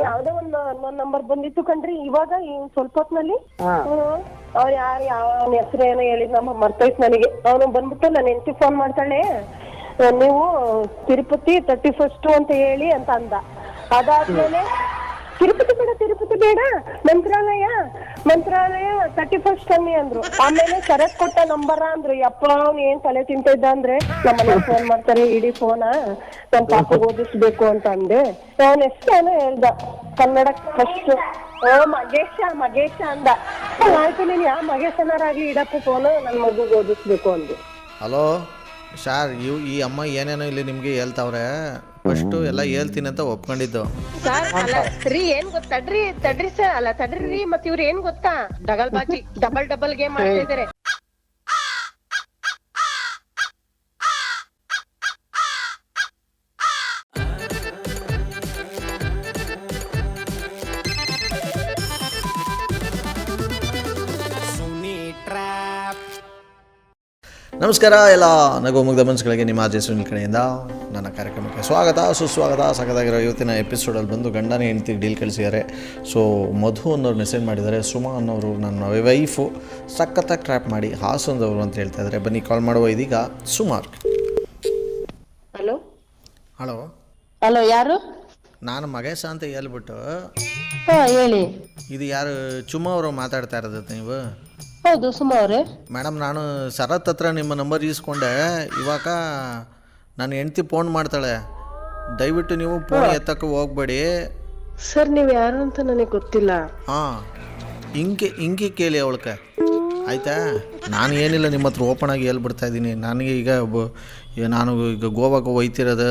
ಯಾವ್ದೋ ಒಂದ್ ನಂಬರ್ ಬಂದಿತ್ತು ಕಣ್ರಿ ಇವಾಗ ಸ್ವಲ್ಪ ಹೊತ್ನಲ್ಲಿ. ಅವ್ ಯಾರು ಯಾವ ಹೆಸರು ಏನೋ ಹೇಳಿದ್ ನಮ್ಮ ಮರ್ತೈತ್ ನನಗೆ. ಅವನು ಬಂದ್ಬಿಟ್ಟು ನನ್ನ ಹೆಂಡತಿ ಫೋನ್ ಮಾಡ್ತಾಳೆ, ನೀವು ತಿರುಪತಿ 31 ಅಂತ ಹೇಳಿ ಅಂತ ಅಂದ. ಅದಾದ್ಮೇಲೆ ತಿರುಪತಿ ಬೇಡ ಮಂತ್ರಾಲಯ 31 ಅನ್ನಿ ಅಂದ್ರು. ಆಮೇಲೆ ಶರತ್ ಕೊಟ್ಟ ನಂಬರ ಅಂದ್ರು. ಯಪ್ಪ ಅವ್ನು ಏನ್ ತಲೆ ತಿಂತಿದ್ದ ಅಂದ್ರೆ ನಮ್ಮನೆ ಫೋನ್ ಮಾಡ್ತಾರೆ ಇಡೀ ಫೋನ ನನ್ ಪಾಪ ಓದಿಸ್ಬೇಕು ಅಂತ ಅಂದೆ. ಅವನ್ ಎಷ್ಟೇನೋ ಹೇಳ್ದ ಕನ್ನಡ ಫಸ್ಟ್. ಮಗೇಶ ಅಂದ. ಆಯ್ತು ನೀನ್ ಯಾವ ಮಗೇಶನಾರಾಗ್ಲಿ ಇಡಪ್ಪ ಫೋನ್ ನನ್ ಮಗುಗ್ ಓದಿಸ್ಬೇಕು ಅಂದೆ. ಹಲೋ ಶಾರ್, ಈ ಅಮ್ಮ ಏನೇನೋ ಇಲ್ಲಿ ನಿಮ್ಗೆ ಹೇಳ್ತಾವ್ರೆ. ಫಸ್ಟು ಎಲ್ಲ ಹೇಳ್ತೀನಿ ಅಂತ ಒಪ್ಕೊಂಡಿದ್ದು. ರೀ ಏನ್ ಗೊತ್ತಾ ತಡ್ರಿ ಸರ್ ಅಲ್ಲ ತಡ್ರಿ ಮತ್ ಇವ್ರು ಏನ್ ಗೊತ್ತಾ ಬಾಜಿ ಡಬಲ್ ಗೇಮ್ ಮಾಡ್ತಾ ಇದಾರೆ. ನಮಸ್ಕಾರ ಎಲ್ಲ ನಗು ಮುಗ್ಧ ಮನಸ್ಸುಗಳಿಗೆ ನಿಮ್ಮ ಆರ್ಜೆ ಸುನಿಲ್ ಕಡೆಯಿಂದ ನನ್ನ ಕಾರ್ಯಕ್ರಮಕ್ಕೆ ಸ್ವಾಗತ ಸುಸ್ವಾಗತ. ಸಖತ್ತಾಗಿರೋ ಇವತ್ತಿನ ಎಪಿಸೋಡಲ್ಲಿ ಬಂದು ಗಂಡನೇ ಹೆಂಡ್ತಿಗೆ ಡೀಲ್ ಕಳಿಸಿದ್ದಾರೆ. ಸೊ ಮಧು ಅನ್ನೋರು ಮೆಸೇಜ್ ಮಾಡಿದ್ದಾರೆ. ಸುಮಾ ಅನ್ನೋರು ನನ್ನ ವೈಫು ಸಖತ್ತಾಗಿ ಟ್ರ್ಯಾಪ್ ಮಾಡಿ ಹಾಸನದವರು ಅಂತ ಹೇಳ್ತಾ ಇದ್ದಾರೆ. ಬನ್ನಿ ಕಾಲ್ ಮಾಡುವ. ಇದೀಗ ಸುಮಾರ್. ಹಲೋ ಹಲೋ ಹಲೋ ಯಾರು? ನಾನು ಮಗೇಶ ಅಂತ ಹೇಳ್ಬಿಟ್ಟು ಹೇಳಿ. ಇದು ಯಾರು ಚುಮ್ಮ ಅವರು ಮಾತಾಡ್ತಾ ಇರೋದು ನೀವು? ಹೌದು ಸುಮಾ ಅವರೇ. ಮೇಡಮ್, ನಾನು ಶರತ್ ಹತ್ರ ನಿಮ್ಮ ನಂಬರ್ ಈಸ್ಕೊಂಡೆ. ಇವಾಗ ನಾನು ಹೆಂಡ್ತಿ ಫೋನ್ ಮಾಡ್ತಾಳೆ. ದಯವಿಟ್ಟು ನೀವು ಫೋನ್ ಎತ್ತಕ್ಕೆ ಹೋಗ್ಬೇಡಿ ಸರ್. ನೀವು ಯಾರು ಅಂತ ನನಗೆ ಗೊತ್ತಿಲ್ಲ. ಹಾಂ, ಹಿಂಗೆ ಕೇಳಿ ಅವಳಕ್ಕೆ, ಆಯಿತಾ? ನಾನು ಏನಿಲ್ಲ, ನಿಮ್ಮ ಹತ್ರ ಓಪನ್ ಆಗಿ ಹೇಳ್ಬಿಡ್ತಾ ಇದ್ದೀನಿ. ನನಗೆ ನಾನು ಈಗ ಗೋವಾಗೆ ಹೋಯ್ತಿರೋದು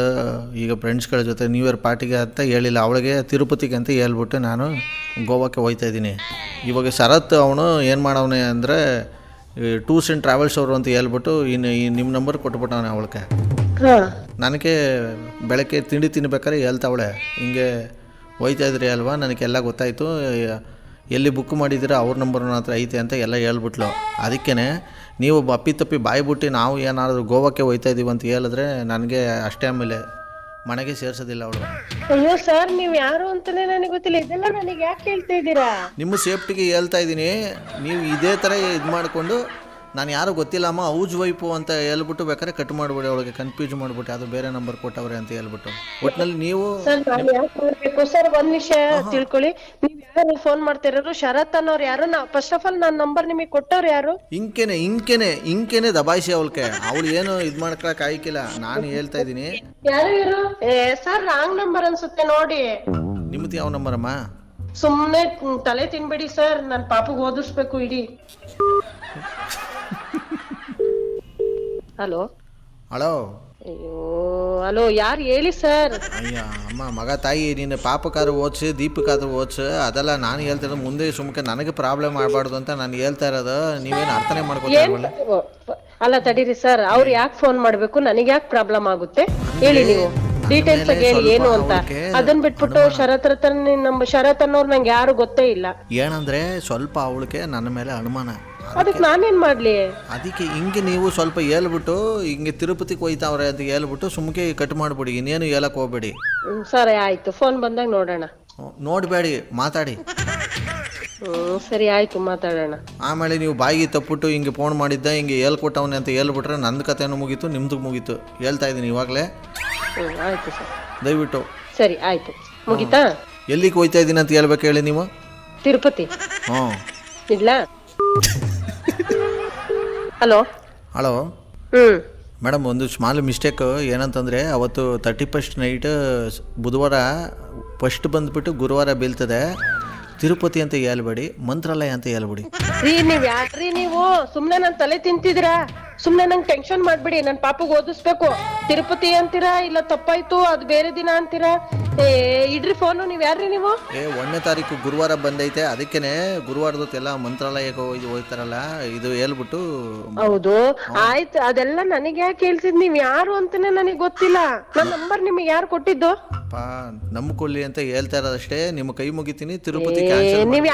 ಈಗ ಫ್ರೆಂಡ್ಸ್ಗಳ ಜೊತೆ ನ್ಯೂ ಇಯರ್ ಪಾರ್ಟಿಗೆ ಅಂತ ಹೇಳಿಲ್ಲ. ಅವಳಿಗೆ ತಿರುಪತಿಗೆ ಅಂತ ಹೇಳ್ಬಿಟ್ಟು ನಾನು ಗೋವಾಕ್ಕೆ ಹೋಗ್ತಾಯಿದ್ದೀನಿ. ಇವಾಗ ಶರತ್ ಅವನು ಏನು ಮಾಡವನೆ ಅಂದರೆ ಟೂರ್ಸ್ ಆ್ಯಂಡ್ ಟ್ರಾವೆಲ್ಸ್ ಅವರು ಅಂತ ಹೇಳ್ಬಿಟ್ಟು ನಿಮ್ಮ ನಂಬರ್ ಕೊಟ್ಬಿಟ್ಟವನೆ ಅವಳಿಗೆ. ನನಗೆ ಬೆಳಗ್ಗೆ ತಿಂಡಿ ತಿನ್ಬೇಕಾದ್ರೆ ಹೇಳ್ತಾವಳೆ, ಹಿಂಗೆ ಹೋಯ್ತಾಯಿದ್ರಿ ಅಲ್ವಾ, ನನಗೆಲ್ಲ ಗೊತ್ತಾಯಿತು, ಎಲ್ಲಿ ಬುಕ್ ಮಾಡಿದ್ದೀರ ಅವ್ರ ನಂಬರ್ ನನ್ನ ಹತ್ರ ಐತೆ ಅಂತ ಎಲ್ಲ ಹೇಳ್ಬಿಟ್ಲು. ಅದಕ್ಕೇ ನೀವು ಅಪ್ಪಿತಪ್ಪಿ ಬಾಯ್ಬಿಟ್ಟು ನಾವು ಏನಾದರೂ ಗೋವಾಕ್ಕೆ ಹೋಯ್ತಾಯಿದ್ದೀವಿ ಅಂತ ಹೇಳಿದ್ರೆ ನನಗೆ ಅಷ್ಟೇ, ಆಮೇಲೆ ಮನೆಗೆ ಸೇರಿಸೋದಿಲ್ಲ ಅವಳು. ಅಯ್ಯೋ ಸರ್, ನೀವು ಯಾರು ಅಂತಾನೆ ನನಗೆ ಗೊತ್ತಿಲ್ಲ. ಇದೆಲ್ಲ ನನಗೆ ಯಾಕೆ ಹೇಳ್ತಾ ಇದ್ದೀರಾ? ನಿಮ್ಮ ಸೇಫ್ಟಿಗೆ ಹೇಳ್ತಾ ಇದ್ದೀನಿ. ನೀವು ಇದೇ ಥರ ಇದು ಮಾಡಿಕೊಂಡು ನಾನು ಯಾರು ಗೊತ್ತಿಲ್ಲಮ್ಮ ಹೌಸ್ ವೈಫು ಅಂತ ಹೇಳ್ಬಿಟ್ಟು ಬೇಕಾದ್ರೆ ಕಟ್ ಮಾಡಿಬಿಡಿ, ಅವಳಿಗೆ ಕನ್ಫ್ಯೂಸ್ ಮಾಡಿಬಿಟ್ಟು ಅದು ಬೇರೆ ನಂಬರ್ ಕೊಟ್ಟವ್ರೆ ಅಂತ ಹೇಳ್ಬಿಟ್ಟು. ಒಟ್ಟಿನಲ್ಲಿ ನೀವು ಸರ್ ಒಂದ್ ವಿಷಯ ತಿಳ್ಕೊಳ್ಳಿ. ನೀವು ಯಾರು ಫೋನ್ ಮಾಡ್ತಿರೋರು? ಶರತ್ ಅನ್ನೋರು ಯಾರು? ಫಸ್ಟ್ ಆಫ್ ಆಲ್ ನನ್ನ ನಂಬರ್ ನಿಮಗೆ ಕೊಟ್ಟವ್ರು ಯಾರು? ಇಂಕೆನೆ ದಬಾಯಿಸಿ ಅವಳಿಗೆ. ಅವಳು ಏನು ಇದು ಮಾಡ್ಕೊಳಕ್ ಆಯ್ಕಿಲ್ಲ. ನಾನು ಹೇಳ್ತಾ ಇದ್ದೀನಿ. ಯಾರು ಇವರು? ಸರ್ ರಾಂಗ್ ನಂಬರ್ ಅನ್ಸುತ್ತೆ ನೋಡಿ. ನಿಮ್ದು ಯಾವ ನಂಬರ್ ಅಮ್ಮ? ಸುಮ್ನೆ ತಲೆ ತಿನ್ಬೇಡಿ ಸರ್, ನನ್ ಪಾಪಗ್ ಓದಿಸ್ಬೇಕು ಇಡೀ. ಹಲೋ ಹಲೋ ಅಯ್ಯೋ ಹಲೋ, ಯಾರು ಹೇಳಿ ಸರ್? ಅಯ್ಯ ಅಮ್ಮ, ಮಗ ತಾಯಿ, ನೀನು ಪಾಪಕ್ಕಾದ್ರೂ ಓದಿಸಿ ದೀಪಕ್ಕಾದ್ರೂ ಓದಿಸು. ಅದೆಲ್ಲ ನಾನು ಹೇಳ್ತಿರೋದು ಮುಂದೆ ಸುಮ್ಕೆ ನನಗೆ ಪ್ರಾಬ್ಲಮ್ ಮಾಡಬಾರ್ದು ಅಂತ ನಾನು ಹೇಳ್ತಾ ಇರೋದು. ನೀವೇನು ಅರ್ಥನೇ ಮಾಡ್ಕೊತೀರಲ್ಲ. ಅಲ್ಲ ತಡೀರಿ ಸರ್, ಅವ್ರು ಯಾಕೆ ಫೋನ್ ಮಾಡ್ಬೇಕು? ನನಗೆ ಯಾಕೆ ಪ್ರಾಬ್ಲಮ್ ಆಗುತ್ತೆ ಹೇಳಿ ನೀವು ಡೀಟೇಲ್ಸ್ ಆಗಿ ಹೇಳಿ ಏನು ಅಂತ. ಅದನ್ನ ಬಿಟ್ಬಿಟ್ಟು ಶರತ್ ಅನ್ನೋರು ನಂಗೆ ಯಾರು ಗೊತ್ತೇ ಇಲ್ಲ. ಏನಂದ್ರೆ ಸ್ವಲ್ಪ ಅವಳಿಗೆ ನನ್ನ ಮೇಲೆ ಅನುಮಾನ. ಅದಕ್ಕೆ ನಾನೇನ್ ಮಾಡ್ಲಿ? ಅದಕ್ಕೆ ಹಿಂಗೆ ನೀವು ಸ್ವಲ್ಪ ಹೇಳ್ಬಿಟ್ಟು ಹಿಂಗೆ ತಿರುಪತಿಗೆ ಹೋಯ್ತಾವ್ರೆ ಅಂತ ಹೇಳ್ಬಿಟ್ಟು ಸುಮ್ಕೆ ಕಟ್ ಮಾಡ್ಬಿಡಿ, ಇನ್ನೇನು ಹೇಳಕ್ ಹೋಗ್ಬೇಡಿ. ಸರಿ ಆಯ್ತು, ಫೋನ್ ಬಂದಾಗ ನೋಡೋಣ. ನೋಡ್ಬೇಡಿ, ಮಾತಾಡಿ. ಸರಿ ಆಯ್ತು, ಮಾತಾಡೋಣ. ಆಮೇಲೆ ನೀವು ಬಾಯಿಗೆ ತಪ್ಪಿಟ್ಟು ಹಿಂಗೆ ಫೋನ್ ಮಾಡಿದ್ದ ಹಿಂಗೆ ಹೇಳ್ಕೊಟ್ಟವನೆ ಅಂತ ಹೇಳ್ಬಿಟ್ರೆ ನಂದು ಕಥೆನೂ ಮುಗೀತು, ನಿಮ್ದು ಮುಗೀತು. ಹೇಳ್ತಾ ಇದ್ದೀನಿ ಇವಾಗಲೇ. ಆಯ್ತು ಸರ್, ದಯವಿಟ್ಟು. ಸರಿ ಆಯ್ತು, ಮುಗೀತಾ? ಎಲ್ಲಿಗೆ ಹೋಯ್ತಾ ಇದ್ದೀನಿ ಅಂತ ಹೇಳ್ಬೇಕು ಹೇಳಿ ನೀವು? ತಿರುಪತಿ. ಹ್ಞೂ, ಇಲ್ಲ. ಹಲೋ ಹಲೋ ಮೇಡಮ್, ಒಂದು ಸ್ಮಾಲ್ ಮಿಸ್ಟೇಕ್. ಏನಂತಂದರೆ ಅವತ್ತು 31 ನೈಟ್ ಬುಧವಾರ ಫಸ್ಟ್ ಬಂದುಬಿಟ್ಟು ಗುರುವಾರ ಬೀಳ್ತದೆ. ತಿರುಪತಿ ಅಂತ ಹೇಳ್ಬೇಡಿ, ಮಂತ್ರಾಲಯ ಅಂತ ಹೇಳ್ಬಿಡಿ. ನೀವ್ ಯಾರ್ರಿ ನೀವು? ಸುಮ್ನೆ ನನ್ ತಲೆ ತಿಂತಿದ್ದೀರಾ? ಸುಮ್ನೆ ನಂಗೆ ಟೆನ್ಷನ್ ಮಾಡ್ಬಿಡಿ. ನನ್ ಪಾಪಗ್ ಓದಿಸ್ಬೇಕು. ತಿರುಪತಿ ಅಂತೀರಾ, ಇಲ್ಲ ತಪ್ಪಾಯ್ತು ಅದು ಬೇರೆ ದಿನ ಅಂತೀರಾ? ಇಡ್ರಿ ಫೋನು. ನೀವ್ ಯಾರ್ರಿ ನೀವು? 1ನೇ ತಾರೀಕು ಗುರುವಾರ ಬಂದೈತೆ, ಅದಕ್ಕೇನೆ ಗುರುವಾರದೊತ್ತೆಲ್ಲ ಮಂತ್ರಾಲಯಕ್ಕೆ ಹೋಗ್ತಾರಲ್ಲ, ಇದು ಹೇಳ್ಬಿಟ್ಟು. ಹೌದು, ಆಯ್ತು. ಅದೆಲ್ಲ ನನಗೆ ಯಾಕೆ ಹೇಳ್ತಿದ್? ನೀವ್ ಯಾರು ಅಂತಾನೆ ನನಗೆ ಗೊತ್ತಿಲ್ಲ. ನನ್ನ ನಂಬರ್ ನಿಮಗೆ ಯಾರು ಕೊಟ್ಟಿದ್ದು? ನಂಬ್ಕೊಳ್ಳಿ ಅಂತ ಹೇಳ್ತಾ ಇರೋದಷ್ಟೇ. ನಿಮ್ಮ ಕೈ ಮುಗಿತೀನಿ. ತಿರುಪತಿ ನೀವ್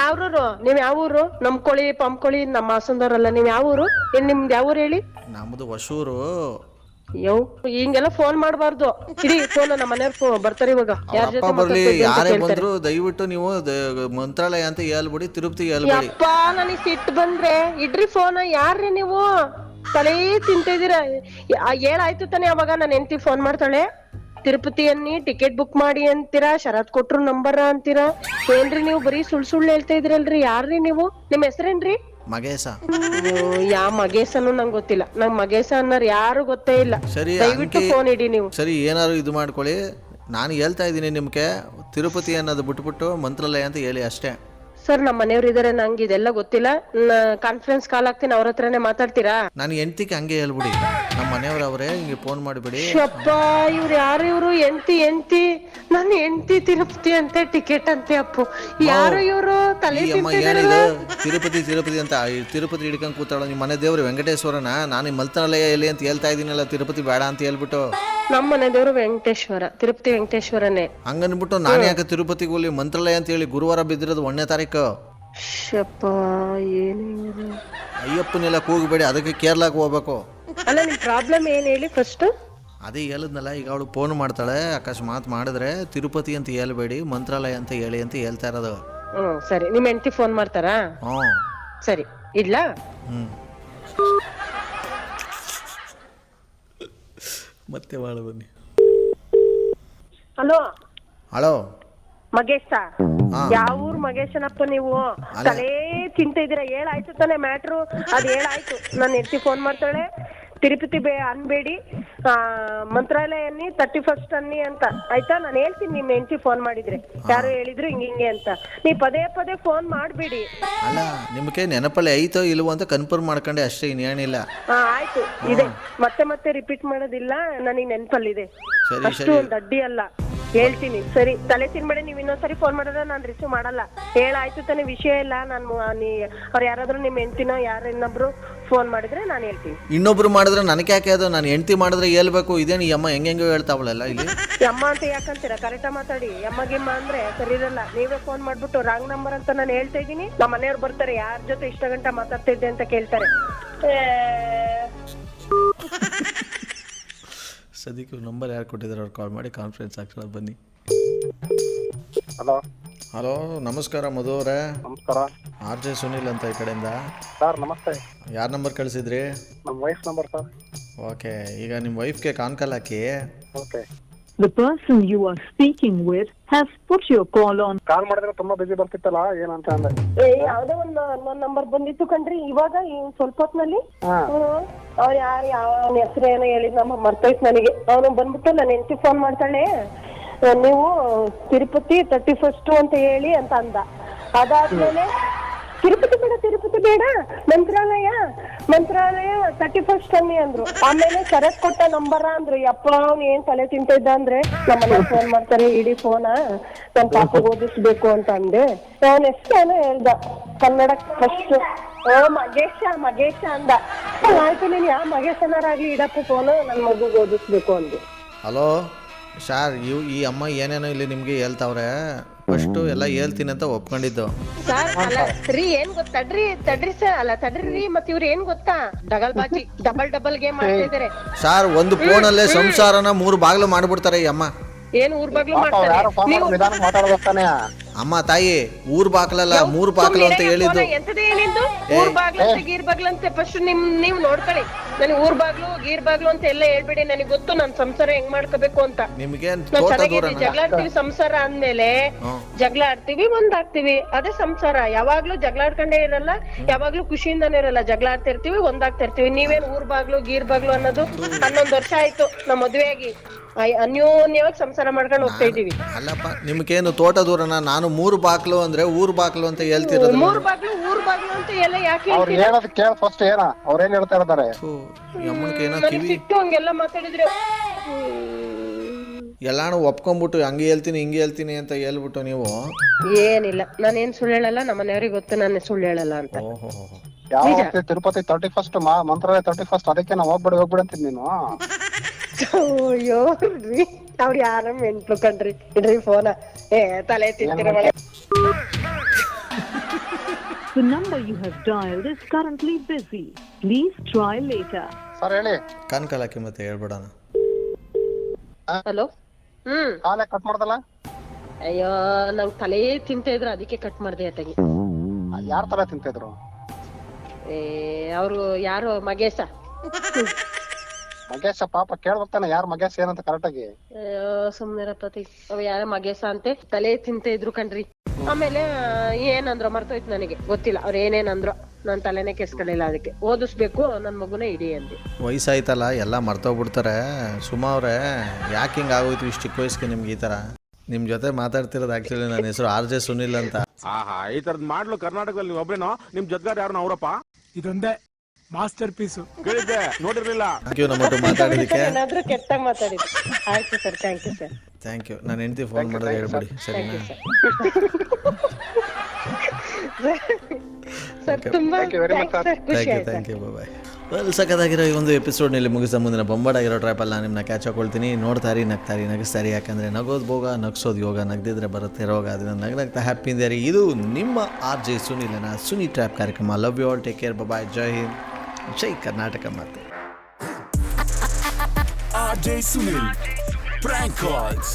ಯಾವ ಊರು? ನಂಬ್ಕೊಳ್ಳಿ ಪಂಪ್ಕೊಳ್ಳಿ, ನಮ್ಮ ಹಾಸನದವ್ರಲ್ಲ. ನೀವ್ ಯಾವ ಊರು? ನಿಮ್ದು ಯಾವ ಊರು ಹೇಳಿ? ನಮ್ದು ಹೊಸೂರು. ಯವ್ ಹಿಂಗೆಲ್ಲ ಫೋನ್ ಮಾಡ್ಬಾರ್ದು. ಇಡೀ ಫೋನ್ ನಮ್ಮ ಮನೆಯವ್ರು ಬರ್ತಾರೆ ಇವಾಗ. ಯಾರ ಅಪ್ಪ ಬರ್ಲಿ ಯಾರೇ ಬಂದ್ರು ದಯವಿಟ್ಟು ನೀವು ಮಂತ್ರಾಲಯ ಅಂತ ಹೇಳ್ಬಿಡಿ, ತಿರುಪತಿ ಹೇಳ್ಬೇಡಿ. ಅಪ್ಪ ನನಗ್ ಸಿಟ್ಟು ಬಂದ್ರೆ ಇಡ್ರಿ ಫೋನ್. ಯಾರ್ರಿ ನೀವು? ತಲೆ ತಿಂತಿದ್ದೀರಾ. ಹೇಳಾಯ್ತು ತಾನೆ ಅವಾಗ ನನ್ನ ಹೆಂಡತಿ ಫೋನ್ ಮಾಡ್ತಾಳೆ, ತಿರುಪತಿ ಅನ್ನಿ ಟಿಕೆಟ್ ಬುಕ್ ಮಾಡಿ ಅಂತೀರಾ, ಶರತ್ ಕೊಟ್ರು ನಂಬರ್ ಅಂತೀರಾ. ಏನ್ರಿ ನೀವು ಬರೀ ಸುಳ್ಳು ಹೇಳ್ತಾ ಇದ್ರಲ್ರಿ? ಯಾರ್ರಿ ನೀವು? ನಿಮ್ ಹೆಸರೇನ್ರಿ? ಮಗೇಶ. ಯಾ ಮಗೇಶನು ನಂಗೆ ಗೊತ್ತಿಲ್ಲ. ನಂಗ್ ಮಗೇಶ ಅನ್ನೋರು ಯಾರು ಗೊತ್ತೇ ಇಲ್ಲ. ಸರಿ, ದಯವಿಟ್ಟು ಫೋನ್ ಇಡಿ ನೀವು. ಸರಿ, ಏನಾದ್ರು ಇದು ಮಾಡ್ಕೊಳ್ಳಿ. ನಾನು ಹೇಳ್ತಾ ಇದ್ದೀನಿ ನಿಮ್ಗೆ, ತಿರುಪತಿ ಅನ್ನೋದು ಬಿಟ್ಬಿಟ್ಟು ಮಂತ್ರಾಲಯ ಅಂತ ಹೇಳಿ ಅಷ್ಟೇ. ಸರ್ ನಮ್ಮ ಮನೆಯವ್ರು ಇದಾರೆ, ನಂಗೆ ಇದೆಲ್ಲ ಗೊತ್ತಿಲ್ಲ. ಕಾನ್ಫರೆನ್ಸ್ ಕಾಲ್ ಹಾಕ್ತೀನಿ, ಅವ್ರ ಹತ್ರನೇ ಮಾತಾಡ್ತೀರಾ? ನಾನು ಹೆಂಡ್ತಿಗೆ ಹಂಗೆ ಹೇಳ್ಬಿಡಿ, ನಮ್ಮ ಮನೆಯವ್ರು ಅವರೇ, ಹಿಂಗೆ ಫೋನ್ ಮಾಡಿಬಿಡಿ. ಅಪ್ಪ ಇವ್ರು ಯಾರು? ಇವ್ರು ಎಂತಿ ನನ್ನ ಹೆಂಡತಿ ತಿರುಪತಿ ಅಂತೆ, ಟಿಕೆಟ್ ಅಂತೆ. ಅಪ್ಪು ಯಾರು ಇವ್ರು? ತಲೆ ಏನಿದು ತಿರುಪತಿ ತಿರುಪತಿ ಅಂತ ತಿರುಪತಿ ಹಿಡ್ಕೊಂಡ್ ಕೂತಾಳ. ನಿಮ್ಮ ಮನೆ ದೇವ್ರು ವೆಂಕಟೇಶ್ವರನ, ನಾನು ಮಂತ್ರಾಲಯ ಎಲ್ಲಿ ಅಂತ ಹೇಳ್ತಾ ಇದೀನಲ್ಲ, ತಿರುಪತಿ ಬೇಡ ಅಂತ ಹೇಳ್ಬಿಟ್ಟು. ನಮ್ಮ ಮನೆ ದೇವ್ರು ವೆಂಕಟೇಶ್ವರ, ತಿರುಪತಿ ವೆಂಕಟೇಶ್ವರನೇ ಹಂಗನ್ಬಿಟ್ಟು ನಾನು ಯಾಕೆ ತಿರುಪತಿಗೆ ಹೋಗ್ಲಿ? ಮಂತ್ರಾಲಯ ಅಂತ ಹೇಳಿ ಗುರುವಾರ ಬಿದ್ದಿರೋದು 1ನೇ ತಾರೀಕು. ಅಯ್ಯಪ್ಪನೆಲ್ಲ ಕೂಗಬೇಡಿ, ಅದಕ್ಕೆ ಕೇರಳಕ್ಕೆ ಹೋಗ್ಬೇಕು. ಅಲ್ಲ ನಿಮ್ ಪ್ರಾಬ್ಲಮ್ ಏನ್ ಹೇಳಿ ಫಸ್ಟ್? ಅದೇ ಹೇಳಿದ್ನಲ್ಲ, ಈಗ ಅವಳು ಫೋನ್ ಮಾಡ್ತಾಳೆ, ಅಕಸ್ಮಾತ್ ಮಾಡಿದ್ರೆ ತಿರುಪತಿ ಅಂತ ಹೇಳ್ಬೇಡಿ, ಮಂತ್ರಾಲಯ ಅಂತ ಹೇಳಿ ಅಂತ ಹೇಳ್ತಾ ಇರೋದು. ಸರಿ, ನಿಮ್ ಹೆಂಡತಿ ಫೋನ್ ಮಾಡ್ತಾರಾ? ಸರಿ, ಇಡ್ಲಾ? ಮತ್ತೆ ಬಾಳ ಬನ್ನಿ. ಹಲೋ ಹಲೋ ಮಗೇಶ, ಯಾವ ಊರ್ ಮಗೇಶನಪ್ಪ ನೀವು? ತಲೆ ತಿಂತ ಇದೀರಾ. ಹೇಳಾಯ್ತು ತಾನೆ ಮ್ಯಾಟ್ರು? ಅದ್ ಹೇಳಾಯ್ತು. ನನ್ನ ಹೆಂಡತಿ ಫೋನ್ ಮಾಡ್ತಾಳೆ, ತಿರುಪತಿ ಅನ್ಬೇಡಿ, ಮಂತ್ರಾಲಯ ಅನ್ನಿ, 31st ಅನ್ನಿ ಅಂತ. ಆಯ್ತಾ? ನಾನು ಹೇಳ್ತೀನಿ ನಿಮ್ ಹೆಂಡತಿ ಫೋನ್ ಮಾಡಿದ್ರೆ, ಯಾರು ಹೇಳಿದ್ರು ಹಿಂಗೆ ಅಂತ. ನೀ ಪದೇ ಪದೇ ಫೋನ್ ಮಾಡ್ಬೇಡಿ. ಅಲ್ಲ, ನಿಮ್ಗೆ ನೆನಪಲ್ಲಿ ಐತೋ ಇಲ್ವೋ ಅಂತ ಕನ್ಫರ್ಮ್ ಮಾಡ್ಕೊಂಡೆ ಅಷ್ಟೇ, ಇನ್ನೇನಿಲ್ಲ. ಆಯ್ತು, ಇದೆ. ಮತ್ತೆ ರಿಪೀಟ್ ಮಾಡೋದಿಲ್ಲ, ನನಗೆ ನೆನಪಲ್ಲಿದೆ. ಅಷ್ಟು ಒಂದ್ ಅಡ್ಡಿ ಅಲ್ಲ, ಹೇಳ್ತೀನಿ. ಸರಿ, ತಲೆ ತಿನ್ಬೇಡಿ. ನೀವ್ ಇನ್ನೊಂದ್ಸರಿ ಫೋನ್ ಮಾಡಿದ್ರೆ ನಾನ್ ರಿಸೀವ್ ಮಾಡಲ್ಲ. ಹೇಳಾಯ್ತು ತಾನೆ, ವಿಷಯ ಇಲ್ಲ. ನಾನು ಅವ್ರು ಯಾರಾದ್ರೂ ನಿಮ್ ಹೆಂಡತಿನ ಯಾರು ಇನ್ನೊಬ್ರು ಫೋನ್ ಮಾಡಿದ್ರೆ ನಾನು ಹೇಳ್ತೀನಿ. ಇನ್ನೊಬ್ರು ಮಾಡಿದ್ರೆ ನನಗೆ ಯಾಕೆ ಅದು? ನಾನು ಹೆಂಡತಿ ಮಾಡಿದ್ರೆ ಹೇಳ್ಬೇಕು. ಇದೇನು ಈ ಅಮ್ಮ ಹೆಂಗೆಂಗೋ ಹೇಳ್ತಾವಳಲ್ಲ ಇಲ್ಲಿ. ಅಮ್ಮ ಅಂತ ಯಾಕಂತೀರಾ? ಕರೆಕ್ಟಾಗಿ ಮಾತಾಡಿ. ಗಿಮ್ಮ ಅಂದ್ರೆ ಸರಿ ಇರಲ್ಲ. ನೀವೇ ಫೋನ್ ಮಾಡ್ಬಿಟ್ಟು ರಾಂಗ್ ನಂಬರ್ ಅಂತ ನಾನು ಹೇಳ್ತಾ ಇದೀನಿ. ನಮ್ಮ ಮನೆಯವ್ರು ಬರ್ತಾರೆ, ಯಾರ ಜೊತೆ ಇಷ್ಟ ಗಂಟ ಮಾತಾಡ್ತಿದ್ದೆ ಅಂತ ಕೇಳ್ತಾರೆ. ಸದ್ಯಕ್ಕೆ ನಂಬರ್ ಯಾರು ಕೊಟ್ಟಿದ್ದಾರೆ ಅವ್ರು ಕಾಲ್ ಮಾಡಿ ಕಾನ್ಫರೆನ್ಸ್ ಹಾಕ್ಸೋಣ ಬನ್ನಿ. ಹಲೋ ಹಲೋ, ನಮಸ್ಕಾರ ಮಧು ಅವರೇ. ನಮಸ್ಕಾರ. RJ ಸುನಿಲ್ ಅಂತ ಈ ಕಡೆಯಿಂದ. ಸರ್ ನಮಸ್ತೆ. ಯಾರ ನಂಬರ್ ಕಳಿಸಿದ್ರಿ? ನಮ್ಮ ವೈಫ್ ನಂಬರ್ ಸರ್. ಓಕೆ, ಈಗ ನಿಮ್ಮ ವೈಫ್ಗೆ ಕಾಲ್ ಹಾಕಿ. Okay. The person you are speaking with has put your call on. ಕಾಲ್ ಮಾಡಿದ್ರೆ ತುಂಬಾ ಬಿಸಿ ಬರ್ತಿತ್ತಲ್ಲ, ಏನಂತ ಅಂದ್ರೆ. ಯಾವ್ದೋ ಒಂದು ನಂಬರ್ ಬಂದಿತ್ತು ಕಣ್ರಿ ಇವಾಗ, ಸ್ವಲ್ಪ ಹೊತ್ನಲ್ಲಿ. ಅವ್ರು ಯಾರು ಯಾವ ಹೆಸರೇನೋ ಹೇಳಿದ್ ನಮ್ಮ ಮರ್ತೋಯ್ತು ನನಗೆ. ಅವನು ಬಂದ್ಬಿಟ್ಟು ನನ್ನ ಹೆಂಡತಿ ಫೋನ್ ಮಾಡ್ತಾಳೆ, ನೀವು ತಿರುಪತಿ 31st ಅಂತ ಹೇಳಿ ಅಂತ ಅಂದ. ಅದಾದ್ಮೇಲೆ ತಿರುಪತಿ ಬೇಡ ಮಂತ್ರಾಲಯ 31st ಅನ್ನಿ ಅಂದ್ರು. ಆಮೇಲೆ ಶರತ್ ಕೊಟ್ಟ ನಂಬರ ಅಂದ್ರು. ಯಪ್ಪ ಅವ್ನು ಏನ್ ತಲೆ ತಿಂತ ಇದ್ದ ಅಂದ್ರೆ, ನಮ್ಮನೆ ಫೋನ್ ಮಾಡ್ತಾರೆ, ಇಡೀ ಫೋನ ನನ್ ಪಾಪ ಓದಿಸ್ಬೇಕು ಅಂತ ಅಂದೆ. ಅವನ ಹೆಸರೇನೋ ಹೇಳ್ದ, ಕನ್ನಡ ಫಸ್ಟ್. ಮಗೇಶ ಅಂದ. ಆಯ್ತು, ನೀನ್ ಯಾವ ಮಗೇಶನಾರಾಗ್ಲಿ ಇಡಪ್ಪ ಫೋನು, ನನ್ ಮಗುಗ್ ಓದಿಸ್ಬೇಕು ಅಂದೆ. ಹಲೋ ಸಾರ್, ಈ ಅಮ್ಮ ಏನೇನೋ ಇಲ್ಲಿ ನಿಮ್ಗೆ ಹೇಳ್ತಾವ್ರೆ. ಫಸ್ಟ್ ಎಲ್ಲ ಹೇಳ್ತೀನಿ ಅಂತ ಒಪ್ಕೊಂಡಿದ್ದು. ಸರ್ ಅಲ್ಲ ರೀ, ಏನ್ ಗೊತ್ತಾ? ತಡ್ರಿ ಸರ್, ಅಲ್ಲ ತಡ್ರಿ. ಮತ್ ಇವ್ರು ಏನ್ ಗೊತ್ತಾ, ಡಬಲ್ ಗೇಮ್ ಮಾಡ್ತಾ ಇದಾರೆ ಸಾರ್. ಒಂದು ಫೋನಲ್ಲೇ ಸಂಸಾರನ 3 ಬಾಗ್ಲು ಮಾಡ್ಬಿಡ್ತಾರೆ ಈ ಅಮ್ಮ. ಏನ್ ಊರ್ ಬಾಗ್ಲು ಮಾಡ್ತಾರೆ? ಅಮ್ಮ ತಾಯಿ, ಊರ್ ಬಾಗ್ಲಲ್ಲ 3 ಬಾಗ್ಲು ಅಂತ ಹೇಳಿದ್ದು. ಎಂತದೇ ಏನಿದ್ದು ಊರ್ ಬಾಗ್ಲಂತೆ ಗೀರ್ ಬಾಗ್ಲಂತೆ? ಫಸ್ಟ್ ನೀವ್ ನೋಡ್ಕೊಳ್ಳಿ. ನನಗೆ ಊರ್ ಬಾಗ್ಲು ಗೀರ್ ಬಾಗ್ಲು ಅಂತ ಎಲ್ಲ ಹೇಳ್ಬೇಡಿ. ನನಗೆ ಗೊತ್ತು ನಾನ್ ಸಂಸಾರ ಹೆಂಗ್ ಮಾಡ್ಕೋಬೇಕು ಅಂತ. ನಿಮ್ಗೆ ಜಗಳ ಆಡ್ತೀವಿ ಸಂಸಾರ ಅಂದ್ಮೇಲೆ, ಜಗಳ ಆಡ್ತೀವಿ, ಒಂದಾಗ್ತಿವಿ, ಅದೇ ಸಂಸಾರ. ಯಾವಾಗ್ಲೂ ಜಗಳ ಆಡ್ಕೊಂಡೇ ಇರಲ್ಲ, ಯಾವಾಗ್ಲೂ ಖುಷಿಯಿಂದಾನೇ ಇರಲ್ಲ. ಜಗಳ ಆಡ್ತಾ ಇರ್ತೀವಿ, ಒಂದಾಗ್ತಾ ಇರ್ತೀವಿ. ನೀವೇನ್ ಊರ್ ಬಾಗ್ಲು ಗೀರ್ ಬಾಗ್ಲು ಅನ್ನೋದು? 11 ವರ್ಷ ಆಯ್ತು ನಮ್ ಮದ್ವೆ ಆಗಿ, ಅನ್ಯೋನ್ಯವಾಗಿ ಸಂಸಾರ ಮಾಡ್ಕೊಂಡು ಹೋಗ್ತಾ ಇದೀವಿ. ಅಲ್ಲಪ್ಪ, ನಿಮ್ಗೇನು ತೋಟ ದೂರನ? ನಾನು 3 ಬಾಗ್ಲು ಅಂದ್ರೆ ಊರ್ ಬಾಗ್ಲು ಅಂತ ಹೇಳ್ತಿರೋದು. ಊರ್ ಬಾಗ್ಲು ಅಂತ ಎಲ್ಲ ಯಾಕೆ ಫಸ್ಟ್ ಏನ ಅವ್ರೇನ್ ಹೇಳ್ತಾ ಇರ್ತಾರೆ? ಸಿಟ್ಟು ಹಂಗೆಲ್ಲ ಮಾತಾಡಿದ್ರೆ ಎಲ್ಲಾನು ಒಪ್ಕೊಂಡ್ಬಿಟ್ಟು ಹಂಗೆ ಹೇಳ್ತೀನಿ ಹಿಂಗೆ ಹೇಳ್ತೀನಿ ಅಂತ ಹೇಳ್ಬಿಟ್ಟು ನೀವು. ಏನಿಲ್ಲ, ನಾನೇನ್ ಸುಳ್ಳು ಹೇಳಲ್ಲ. ನಮ್ಮ ಮನೆಯವ್ರಿಗೆ ಗೊತ್ತು ನಾನು ಸುಳ್ಳು ಹೇಳಲ್ಲ ಅಂತ. ಯಾವ ತಿರುಪತಿ 31st, ಮಂತ್ರಾಲಯ 31st, ಅದಕ್ಕೆ ನಾವು ಹೋಗ್ಬಿಡಿ ಅಂತೀನಿ ನೀನು. ಅಯ್ಯೋ ರೀ, ಅವ್ರು ಯಾರ ಮೆಂಟ್ಲು ಕಣ್ರಿ. ಇಡ್ರಿ ಫೋನ, ತಲೆ ತಿಂತಿರ. The number you have dialed is currently busy. Please try later. Sir ಹೇಳಿ. ಕನ್ಕಾಲಕ್ಕೆ ಮತ್ತೆ ಹೇಳ್ಬಿಡೋಣ. ಹಲೋ. ಕಾಲೇ ಕಟ್ ಮಾಡ್ದಲ್ಲ. ಅಯ್ಯೋ ನಂಗ್ ತಲೆ ತಿಂತ ಇದ್ರು ಅದಕ್ಕೆ ಕಟ್ ಮಾಡ್ದೆ ಅತ್ತಾಗಿ. ಯಾರ ತರ ತಿಂತಿದ್ರು? ಅವ್ರು ಯಾರು ಮಗೇಶ. ಮಗೇಶ ಪಾಪ ಕೇಳ್ಬರ್ತಾನೆ ಯಾರು ಮಗೇಶ್ ಏನಂತ ಕರೆಕ್ಟ್ ಆಗಿ. ಸುಮ್ನಿರಪ್ಪತಿ ಅವ್ ಯಾರ ಮಗೇಶ ಅಂತೆ ತಲೆ ತಿಂತ ಇದ್ರು ಕಣ್ರಿ. ಆಮೇಲೆ ಏನಂದ್ರು ಮರ್ತೋಯ್ತು ನನಗೆ ಗೊತ್ತಿಲ್ಲ ಅವ್ರ ಏನೇನಂದ್ರು. ನಾನ್ ತಲೆನೇ ಕೆಸ್ಕೊಳ್ಳಿಲ್ಲ. ಅದಕ್ಕೆ ಓದಿಸ್ಬೇಕು ನನ್ ಮಗುನ ಇಡಿ ಅಂದೆ. ವಯಸ್ಸಾಯ್ತಲ್ಲ ಎಲ್ಲ ಮರ್ತೋಗ್ಬಿಡ್ತಾರೆ. ಸುಮಾ ಅವ್ರೆ ಯಾಕೆ ಹಿಂಗೆ ಆಗೋಯ್ತು ಇಷ್ಟು ಚಿಕ್ಕ ವಯಸ್ಸಿಗೆ ನಿಮ್ಗೆ ಈ ಥರ? ನಿಮ್ಮ ಜೊತೆ ಮಾತಾಡ್ತಿರೋದು ಆ್ಯಕ್ಚುಲಿ ನನ್ನ ಹೆಸರು RJ ಸುನಿಲ್ ಅಂತ. ಈ ತರದ್ ಮಾಡ್ಲು ಕರ್ನಾಟಕದಲ್ಲಿ ನೀವು ಒಬ್ರೇನೋ? ನಿಮ್ ಜೊತೆಗಾರ ಯಾರು ಅವರಪ್ಪ? ಇದೊಂದೇ ಮಾಸ್ಟರ್ ಪೀಸು. ಕೇಳಿದ್ದೆ, ನೋಡಿರ್ಲಿಲ್ಲ. ಥ್ಯಾಂಕ್ ಯು ನಮ್ಮಟ್ಟು ಮಾತಾಡೋದಕ್ಕೆ. ಏನಾದ್ರೂ ಕೆಟ್ಟಾಗ ಮಾತಾಡಿದ್ರು. ಆಯ್ತು sir, thank you sir. Thank you. ನಾನು ಹೆಂಡತಿ ಫೋನ್ ಮಾಡಿದ್ರೆ ಹೇಳ್ಬಿಡಿ ಸರಿನಾ? ಸರ್ ತುಂಬಾ ಥ್ಯಾಂಕ್ ಯು ಬಾಯ್. ವೆಲ್, ಸಖತ್ತಾಗಿರೋ ಈ ಒಂದು ಎಪಿಸೋಡ್ನಲ್ಲಿ ಮುಗಿಸ ಮುಂದಿನ ಬೊಂಬಾಡಾಗಿರೋ ಟ್ರ್ಯಾಪಲ್ಲಿ ನಾನು ನಿಮ್ಮನ್ನ ಕ್ಯಾಚ್ ಹಾಕೊಳ್ತೀನಿ. ನೋಡ್ತಾರಿ, ನಗ್ತಾರಿ, ನಗಿಸ್ತಾರಿ. ಯಾಕಂದರೆ ನಗೋದು ಭೋಗ, ನಗ್ಸೋದು ಯೋಗ, ನಗ್ದಿದ್ರೆ ಬರುತ್ತೆ ರೋಗ. ಅದನ್ನು ನಗ್ನಗ್ತಾ ಹ್ಯಾಪಿ ಇಂದಿರಿ. ಇದು ನಿಮ್ಮ RJ ಸುನಿಲನ ಸುನಿ ಟ್ರ್ಯಾಪ್ ಕಾರ್ಯಕ್ರಮ. Love you all, take care, bye, Jai Hind, Jai Karnataka. ಮತ್ತೆ RJ Sunil Prank Calls.